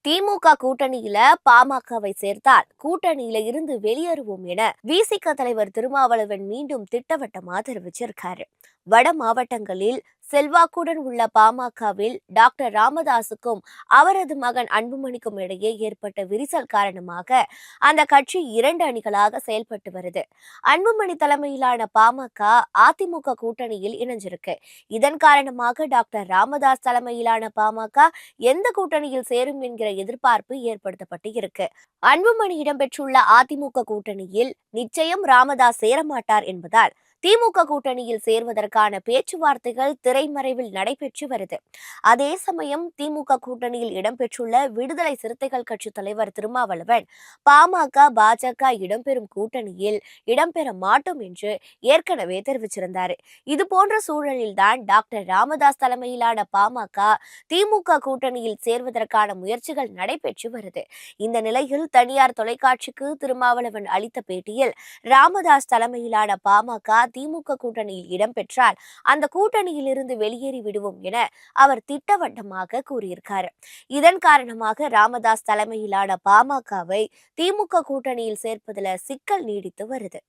திமுக கூட்டணியில பாமகவை சேர்த்தால் கூட்டணியில இருந்து வெளியேறுவோம் என விசிக தலைவர் திருமாவளவன் மீண்டும் திட்டவட்டமா தெரிவிச்சிருக்காரு. வட மாவட்டங்களில் செல்வாக்குடன் உள்ள பாமகவில் டாக்டர் ராமதாசுக்கும் அவரது மகன் அன்புமணிக்கும் இடையே ஏற்பட்ட விரிசல் காரணமாக அந்த கட்சி 2 அணிகளாக செயல்பட்டு வருது. அன்புமணி தலைமையிலான பாமக அதிமுக கூட்டணியில் இணைஞ்சிருக்கு. இதன் காரணமாக டாக்டர் ராமதாஸ் தலைமையிலான பாமக எந்த கூட்டணியில் சேரும் என்கிற எதிர்பார்ப்பு ஏற்படுத்தப்பட்டு இருக்கு. அன்புமணி இடம்பெற்றுள்ள அதிமுக கூட்டணியில் நிச்சயம் ராமதாஸ் சேரமாட்டார் என்பதால் திமுக கூட்டணியில் சேர்வதற்கான பேச்சுவார்த்தைகள் திரைமறைவில் நடைபெற்று வருது. அதே சமயம் திமுக கூட்டணியில் இடம்பெற்றுள்ள விடுதலை சிறுத்தைகள் கட்சி தலைவர் திருமாவளவன் பாமக பாஜக இடம்பெறும் கூட்டணியில் இடம்பெற மாட்டோம் என்று ஏற்கனவே தெரிவிச்சிருந்தாரு. இது போன்ற சூழலில்தான் டாக்டர் ராமதாஸ் தலைமையிலான பாமக திமுக கூட்டணியில் சேர்வதற்கான முயற்சிகள் நடைபெற்று வருது. இந்த நிலையில் தனியார் தொலைக்காட்சிக்கு திருமாவளவன் அளித்த பேட்டியில் ராமதாஸ் தலைமையிலான பாமக திமுக கூட்டணியில் இடம்பெற்றால் அந்த கூட்டணியில் இருந்து வெளியேறி விடுவோம் என அவர் திட்டவட்டமாக கூறியிருக்காரு. இதன் காரணமாக ராமதாஸ் தலைமையிலான பாமகவை திமுக கூட்டணியில் சேர்ப்பதில் சிக்கல் நீடித்து வருது.